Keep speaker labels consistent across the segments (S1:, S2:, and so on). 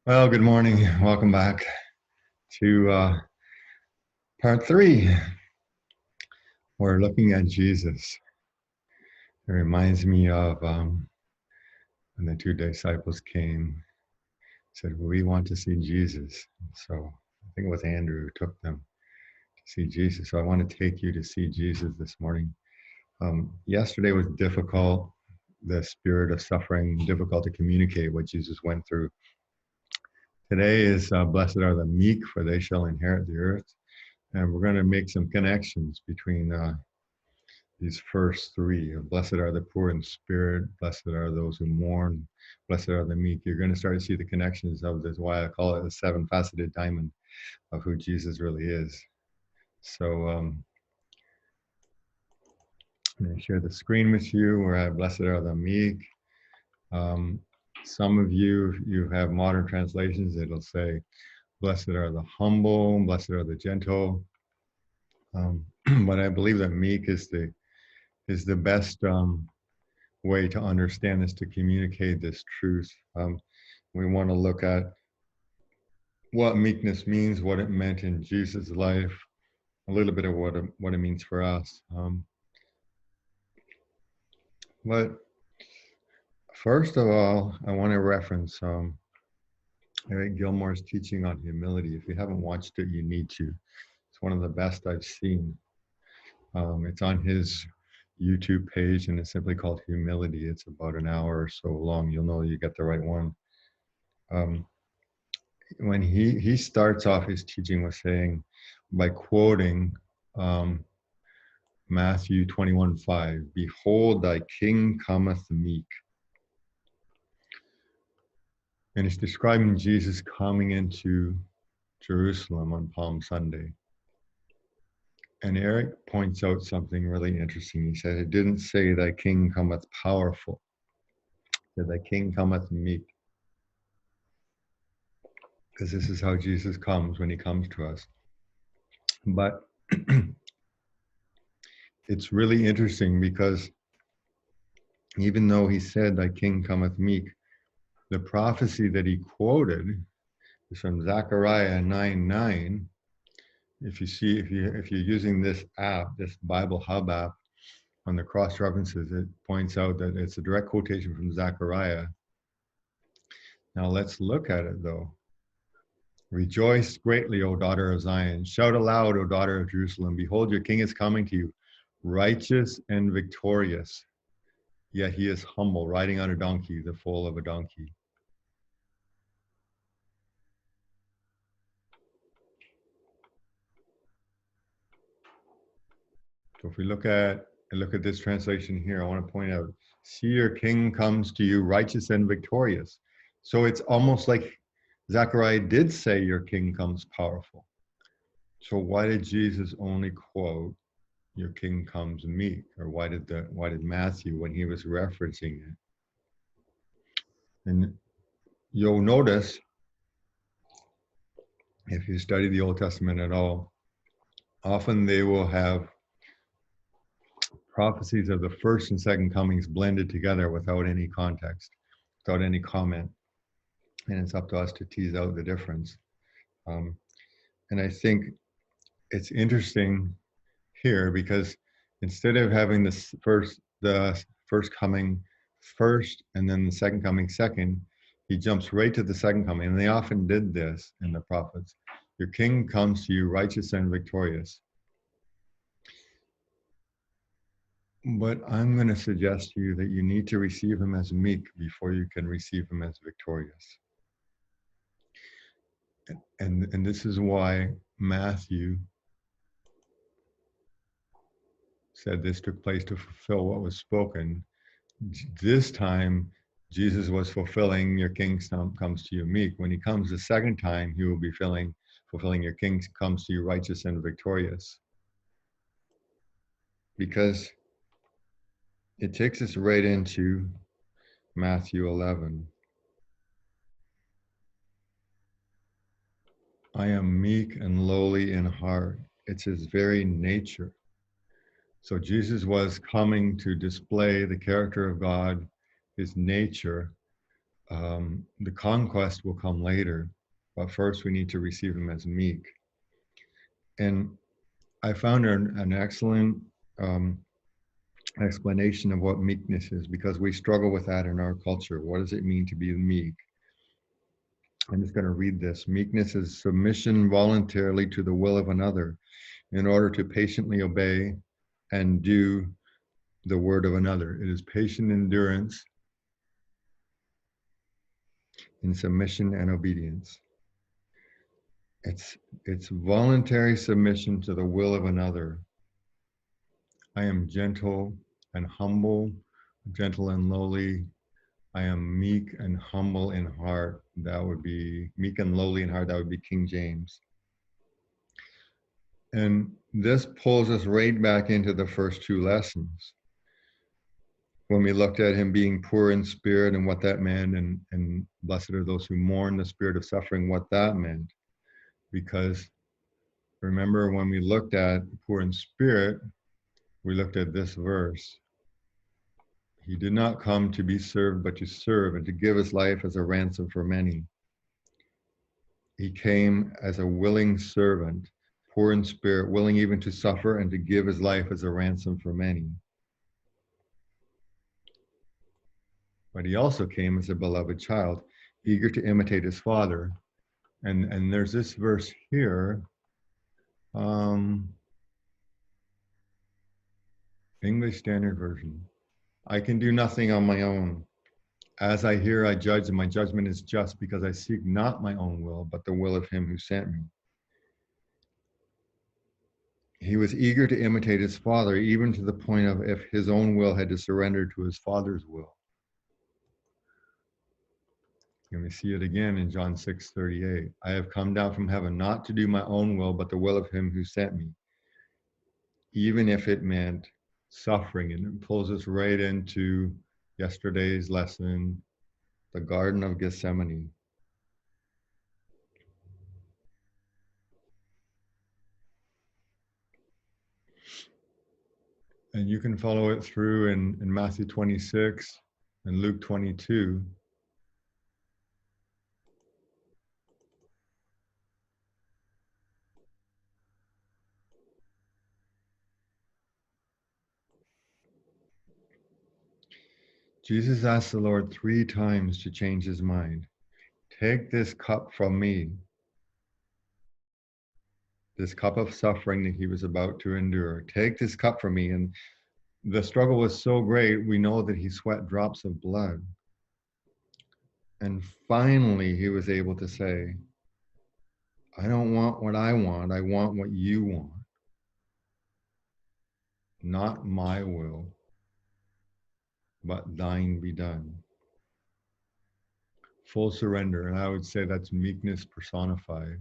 S1: Well, good morning. Welcome back to part three. We're looking at Jesus. It reminds me of when the two disciples came, said, "We want to see Jesus." So I think it was Andrew who took them to see Jesus. So I want to take you to see Jesus this morning. Yesterday was difficult, the spirit of suffering, difficult to communicate what Jesus went through. Today is blessed are the meek, for they shall inherit the earth. And we're going to make some connections between these first three. Blessed are the poor in spirit, blessed are those who mourn, blessed are the meek. You're going to start to see the connections of this, why I call it the seven-faceted diamond of who Jesus really is. So I'm going to share the screen with you where I blessed are the meek. Some of you, if you have modern translations, it'll say, blessed are the humble, blessed are the gentle. But I believe that meek is the best way to understand this, to communicate this truth. We want to look at what meekness means, what it meant in Jesus' life, a little bit of what it means for us. But first of all, I want to reference Eric Gilmore's teaching on humility. If you haven't watched it, you need to. It's one of the best I've seen. It's on his YouTube page, and it's simply called Humility. It's about an hour or so long. You'll know you get the right one. When he starts off his teaching with saying, by quoting Matthew 21:5, "Behold, thy king cometh meek." And it's describing Jesus coming into Jerusalem on Palm Sunday. And Eric points out something really interesting. He said, it didn't say thy king cometh powerful. It said thy king cometh meek. Because this is how Jesus comes when he comes to us. But it's really interesting because even though he said thy king cometh meek, the prophecy that he quoted is from Zechariah 9:9. If you're using this app, this Bible Hub app, on the cross references, it points out that it's a direct quotation from Zechariah. Now let's look at it though. Rejoice greatly, O daughter of Zion. Shout aloud, O daughter of Jerusalem. Behold, your king is coming to you, righteous and victorious. Yet he is humble, riding on a donkey, the foal of a donkey. So if we look at this translation here, I want to point out, see, your king comes to you righteous and victorious. So it's almost like Zechariah did say your king comes powerful. So why did Jesus only quote your king comes meek? Or why did Matthew, when he was referencing it? And you'll notice, if you study the Old Testament at all, often they will have prophecies of the first and second comings blended together without any context, without any comment. And it's up to us to tease out the difference. And I think it's interesting here because instead of having the first coming first and then the second coming second, he jumps right to the second coming. And they often did this in the prophets. Your king comes to you righteous and victorious. But I'm going to suggest to you that you need to receive him as meek before you can receive him as victorious. And this is why Matthew said this took place to fulfill what was spoken. This time, Jesus was fulfilling your king comes to you meek. When he comes the second time, he will be fulfilling your king comes to you righteous and victorious. Because it takes us right into Matthew 11. I am meek and lowly in heart. It's his very nature. So Jesus was coming to display the character of God, his nature The conquest will come later, but first we need to receive him as meek. And I found an excellent explanation of what meekness is, because we struggle with that in our culture. What does it mean to be meek? I'm just going to read this. Meekness is submission voluntarily to the will of another in order to patiently obey and do the word of another. It is patient endurance in submission and obedience. It's voluntary submission to the will of another. I am gentle and humble, gentle and lowly. I am meek and humble in heart. That would be meek and lowly in heart. That would be King James. And this pulls us right back into the first two lessons, when we looked at him being poor in spirit and what that meant, and blessed are those who mourn the spirit of suffering, what that meant. Because remember, when we looked at poor in spirit, we looked at this verse. He did not come to be served, but to serve and to give his life as a ransom for many. He came as a willing servant, poor in spirit, willing even to suffer and to give his life as a ransom for many. But he also came as a beloved child, eager to imitate his father. And there's this verse here, English Standard Version. I can do nothing on my own. As I hear, I judge, and my judgment is just, because I seek not my own will, but the will of him who sent me. He was eager to imitate his father, even to the point of if his own will had to surrender to his father's will. And we see it again in John 6:38. I have come down from heaven not to do my own will, but the will of him who sent me. Even if it meant suffering. And it pulls us right into yesterday's lesson, the Garden of Gethsemane. And you can follow it through in Matthew 26 and Luke 22. Jesus asked the Lord 3 times to change his mind. Take this cup from me, this cup of suffering that he was about to endure. Take this cup from me. And the struggle was so great, we know that he sweat drops of blood. And finally, he was able to say, I don't want what I want what you want. Not my will, but thine be done. Full surrender, and I would say that's meekness personified.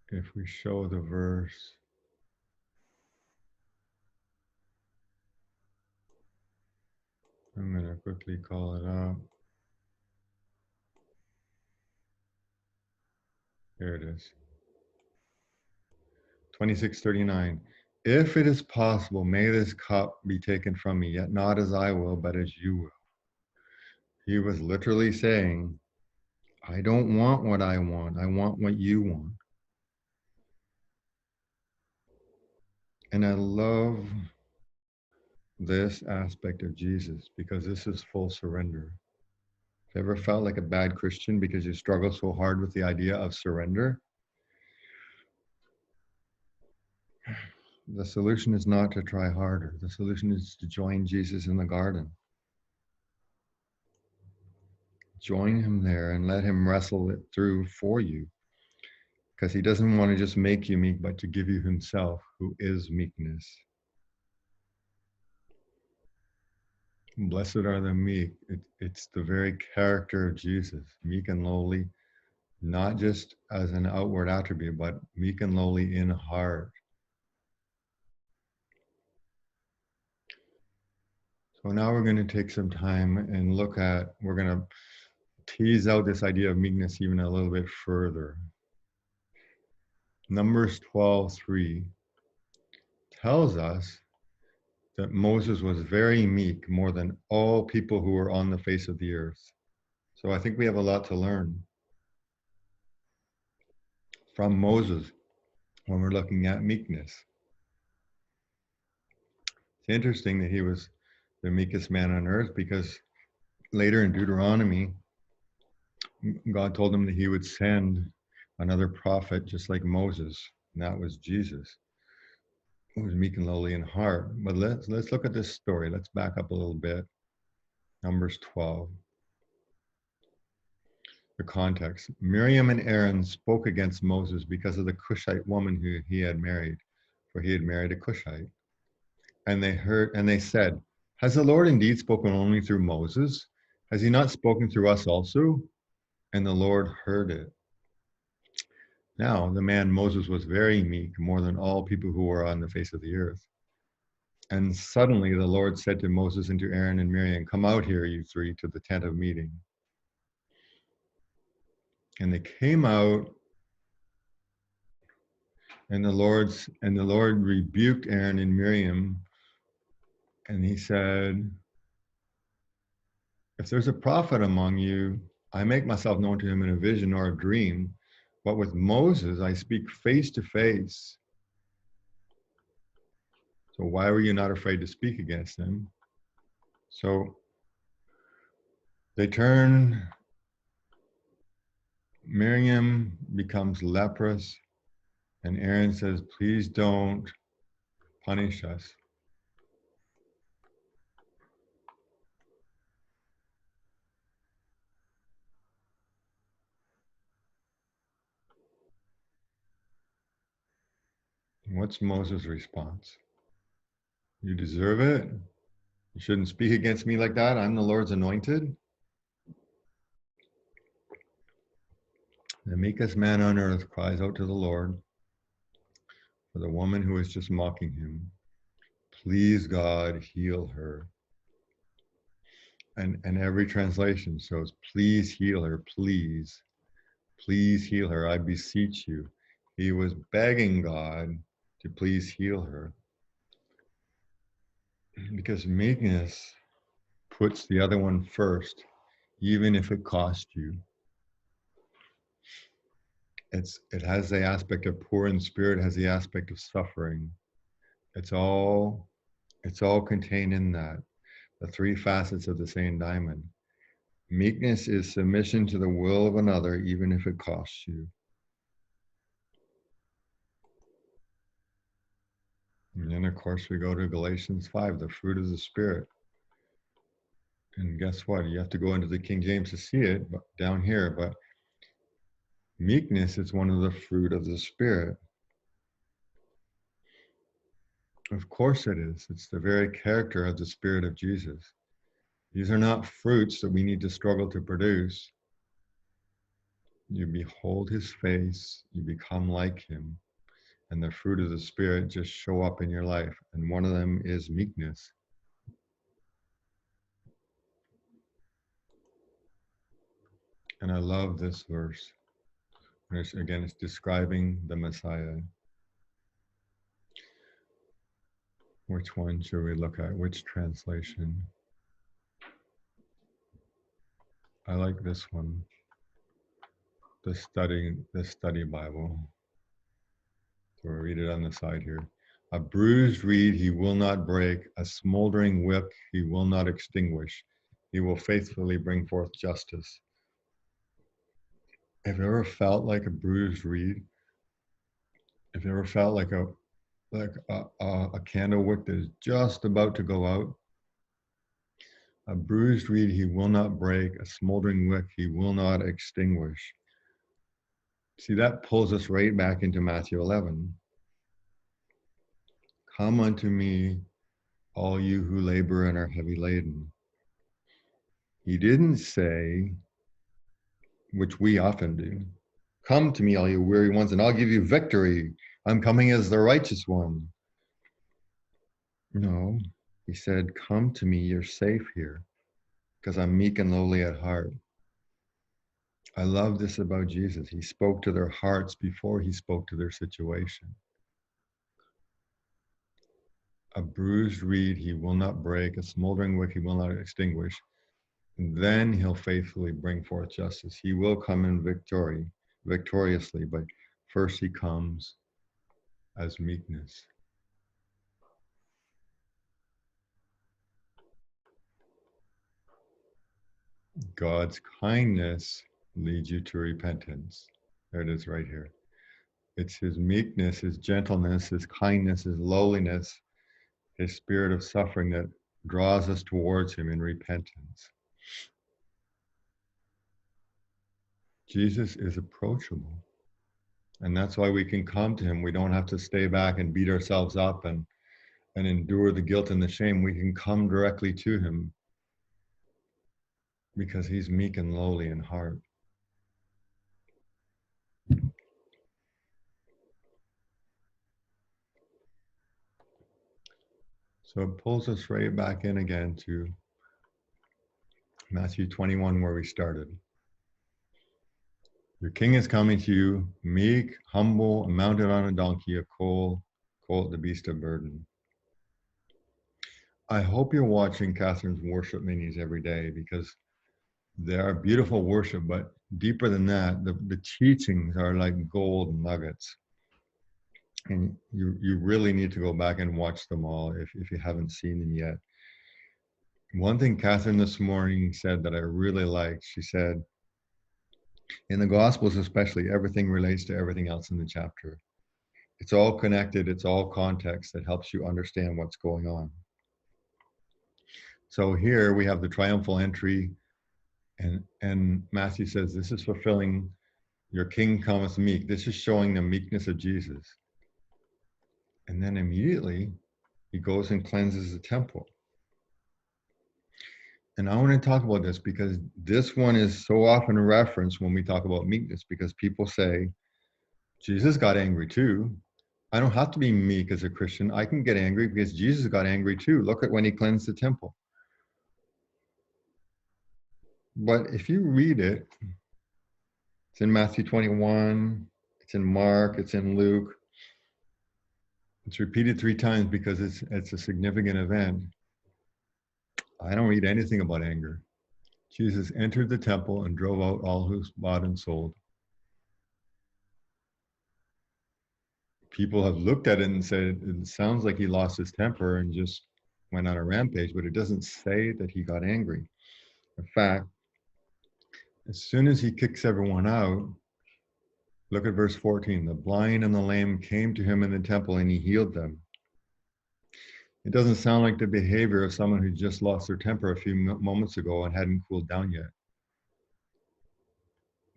S1: If we show the verse, I'm going to quickly call it up. Here it is. 26:39. If it is possible, may this cup be taken from me, yet not as I will, but as you will. He was literally saying, I don't want what I want what you want. And I love this aspect of Jesus, because this is full surrender. Have you ever felt like a bad Christian because you struggle so hard with the idea of surrender? The solution is not to try harder. The solution is to join Jesus in the garden. Join him there and let him wrestle it through for you, because he doesn't want to just make you meek, but to give you himself, who is meekness. Blessed are the meek. It's the very character of Jesus, meek and lowly, not just as an outward attribute, but meek and lowly in heart. So now we're going to take some time and we're going to tease out this idea of meekness even a little bit further. Numbers 12:3 tells us that Moses was very meek, more than all people who were on the face of the earth. So I think we have a lot to learn from Moses when we're looking at meekness. It's interesting that he was the meekest man on earth, because later in Deuteronomy, God told him that he would send another prophet just like Moses, and that was Jesus, who was meek and lowly in heart. But let's look at this story. Let's back up a little bit. Numbers 12. The context. Miriam and Aaron spoke against Moses because of the Cushite woman who he had married, for he had married a Cushite. And they said, has the Lord indeed spoken only through Moses? Has he not spoken through us also? And the Lord heard it. Now, the man Moses was very meek, more than all people who were on the face of the earth. And suddenly the Lord said to Moses and to Aaron and Miriam, come out here, you three, to the tent of meeting. And they came out, and the Lord rebuked Aaron and Miriam, and he said, if there's a prophet among you, I make myself known to him in a vision or a dream, but with Moses I speak face to face. So why were you not afraid to speak against him? So they turn, Miriam becomes leprous, and Aaron says, please don't punish us. What's Moses' response? You deserve it. You shouldn't speak against me like that. I'm the Lord's anointed. The meekest man on earth cries out to the Lord for the woman who is just mocking him. Please, God, heal her. And every translation shows, please heal her, please. Please heal her, I beseech you. He was begging God to please heal her. Because meekness puts the other one first, even if it costs you. It has the aspect of poor in spirit, has the aspect of suffering. It's all contained in that, the three facets of the same diamond. Meekness is submission to the will of another, even if it costs you. And then, of course, we go to Galatians 5, the fruit of the Spirit. And guess what? You have to go into the King James to see it, but down here. But meekness is one of the fruit of the Spirit. Of course it is. It's the very character of the Spirit of Jesus. These are not fruits that we need to struggle to produce. You behold his face, you become like him, and the fruit of the Spirit just show up in your life. And one of them is meekness. And I love this verse. Again, it's describing the Messiah. Which one should we look at? Which translation? I like this one. The study Bible. So we'll read it on the side here. A bruised reed he will not break, a smoldering wick he will not extinguish. He will faithfully bring forth justice. Have you ever felt like a bruised reed? Have you ever felt like a candle wick that is just about to go out? A bruised reed he will not break, a smoldering wick he will not extinguish. See, that pulls us right back into Matthew 11. Come unto me, all you who labor and are heavy laden. He didn't say, which we often do, come to me, all you weary ones, and I'll give you victory. I'm coming as the righteous one. No, he said, come to me, you're safe here, because I'm meek and lowly at heart. I love this about Jesus. He spoke to their hearts before he spoke to their situation. A bruised reed he will not break, a smoldering wick he will not extinguish. And then he'll faithfully bring forth justice. He will come in victoriously, but first he comes as meekness. God's kindness leads you to repentance. There it is right here. It's his meekness, his gentleness, his kindness, his lowliness, his spirit of suffering that draws us towards him in repentance. Jesus is approachable. And that's why we can come to him. We don't have to stay back and beat ourselves up and endure the guilt and the shame. We can come directly to him because he's meek and lowly in heart. So it pulls us right back in again to Matthew 21, where we started. Your king is coming to you, meek, humble, mounted on a donkey, a colt, the beast of burden. I hope you're watching Catherine's worship minis every day, because they are beautiful worship, but deeper than that, the teachings are like gold nuggets. And you really need to go back and watch them all if you haven't seen them yet. One thing Catherine this morning said that I really liked, she said, in the Gospels especially, everything relates to everything else in the chapter. It's all connected, it's all context that helps you understand what's going on. So here we have the triumphal entry, and Matthew says, this is fulfilling your king cometh meek. This is showing the meekness of Jesus. And then immediately he goes and cleanses the temple. And I want to talk about this because this one is so often referenced when we talk about meekness, because people say, Jesus got angry too. I don't have to be meek as a Christian. I can get angry because Jesus got angry too. Look at when he cleansed the temple. But if you read it, it's in Matthew 21, it's in Mark, it's in Luke. It's repeated 3 times because it's a significant event. I don't read anything about anger. Jesus entered the temple and drove out all who bought and sold. People have looked at it and said, it sounds like he lost his temper and just went on a rampage, but it doesn't say that he got angry. In fact, as soon as he kicks everyone out, look at verse 14. The blind and the lame came to him in the temple and he healed them. It doesn't sound like the behavior of someone who just lost their temper a few moments ago and hadn't cooled down yet.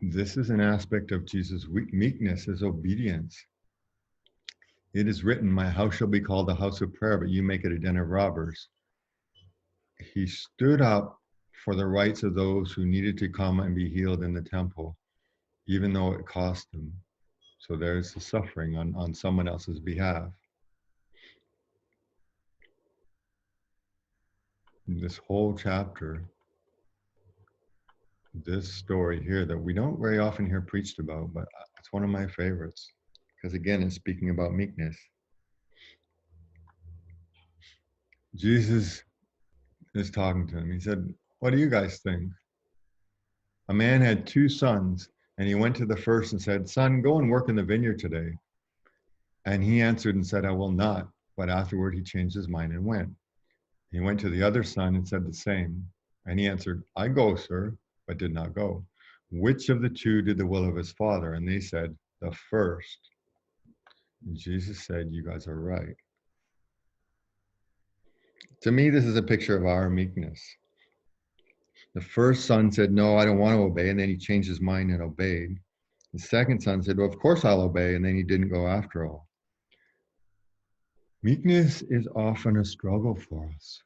S1: This is an aspect of Jesus' meekness, his obedience. It is written, my house shall be called a house of prayer, but you make it a den of robbers. He stood up for the rights of those who needed to come and be healed in the temple, even though it cost them. So there's the suffering on someone else's behalf. This whole chapter, this story here that we don't very often hear preached about, but it's one of my favorites because again, it's speaking about meekness. Jesus is talking to him. He said, what do you guys think? A man had 2 sons, and he went to the first and said, son, go and work in the vineyard today. And he answered and said, I will not. But afterward, he changed his mind and went. He went to the other son and said the same. And he answered, I go, sir, but did not go. Which of the 2 did the will of his father? And they said, the first. And Jesus said, you guys are right. To me, this is a picture of our meekness. The first son said, no, I don't want to obey. And then he changed his mind and obeyed. The second son said, well, of course I'll obey. And then he didn't go after all. Meekness is often a struggle for us.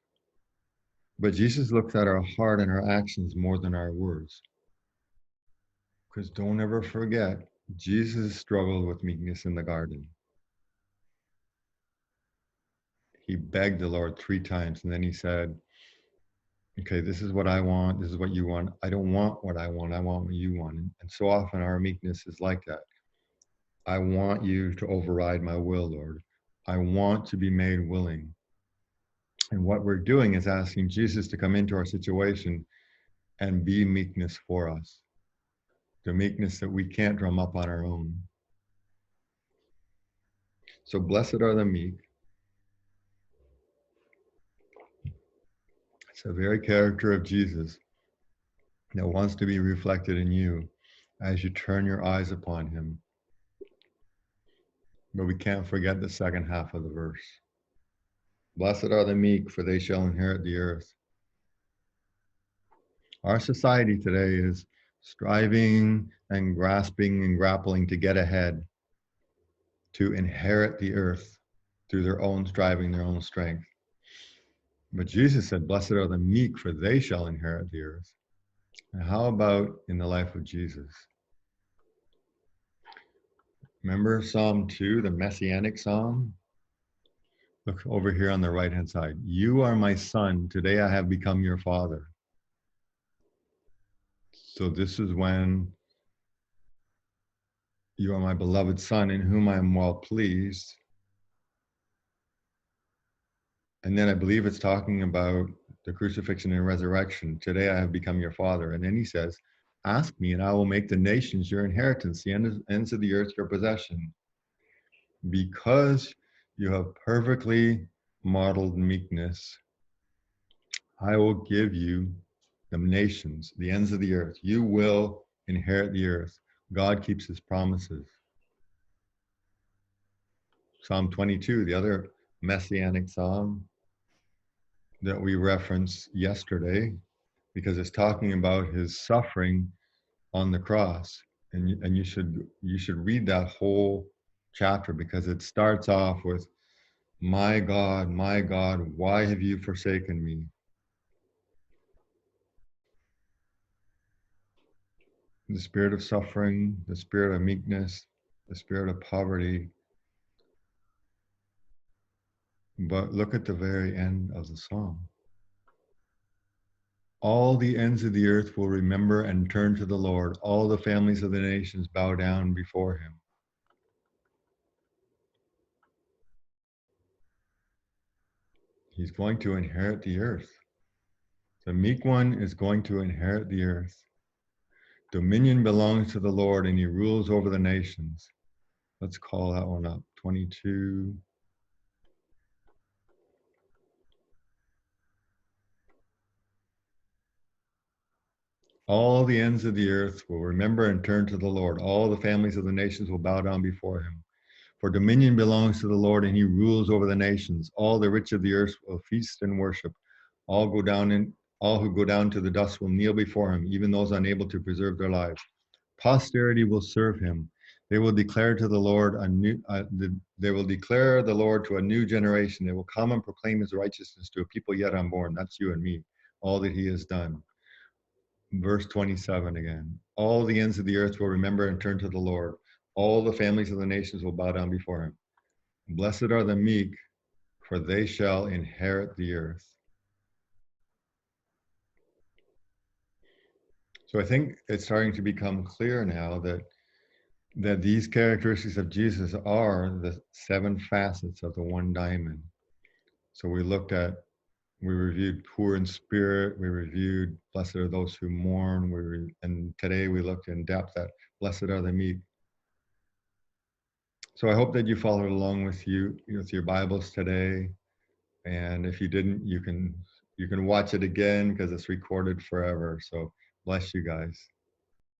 S1: But Jesus looks at our heart and our actions more than our words. Because don't ever forget, Jesus struggled with meekness in the garden. He begged the Lord 3 times, and then he said, okay, this is what I want, this is what you want. I don't want what I want what you want. And so often our meekness is like that. I want you to override my will, Lord. I want to be made willing. And what we're doing is asking Jesus to come into our situation and be meekness for us, the meekness that we can't drum up on our own. So blessed are the meek. It's the very character of Jesus that wants to be reflected in you as you turn your eyes upon him. But we can't forget the second half of the verse. Blessed are the meek, for they shall inherit the earth. Our society today is striving and grasping and grappling to get ahead, to inherit the earth through their own striving, their own strength. But Jesus said, blessed are the meek, for they shall inherit the earth. And how about in the life of Jesus? Remember Psalm 2, the Messianic Psalm? Look over here on the right-hand side. You are my son. Today I have become your father. So this is when you are my beloved son in whom I am well pleased. And then I believe it's talking about the crucifixion and resurrection. Today I have become your father. And then he says, ask me and I will make the nations your inheritance, the ends of the earth your possession. Because you have perfectly modeled meekness, I will give you the nations, the ends of the earth. You will inherit the earth. God keeps his promises. Psalm 22, the other messianic psalm that we referenced yesterday, because it's talking about his suffering on the cross. And you should read that whole chapter, because it starts off with, my God, why have you forsaken me? The spirit of suffering, the spirit of meekness, the spirit of poverty. But look at the very end of the psalm. All the ends of the earth will remember and turn to the Lord. All the families of the nations bow down before him. He's going to inherit the earth. The meek one is going to inherit the earth. Dominion belongs to the Lord, and he rules over the nations. Let's call that one up. 22. All the ends of the earth will remember and turn to the Lord. All the families of the nations will bow down before him. For dominion belongs to the Lord, and he rules over the nations. All the rich of the earth will feast and worship. All who go down to the dust will kneel before him, even those unable to preserve their lives. Posterity will serve him. They will declare to the Lord they will declare the Lord to a new generation. They will come and proclaim his righteousness to a people yet unborn. That's you and me, all that he has done. Verse 27 again. All the ends of the earth will remember and turn to the Lord. All the families of the nations will bow down before him. Blessed are the meek, for they shall inherit the earth. So I think it's starting to become clear now that these characteristics of Jesus are the 7 facets of the one diamond. So we reviewed poor in spirit, we reviewed blessed are those who mourn, and today we looked in depth at blessed are the meek. So I hope that you followed along with your Bibles today. And if you didn't, you can watch it again because it's recorded forever. So bless you guys.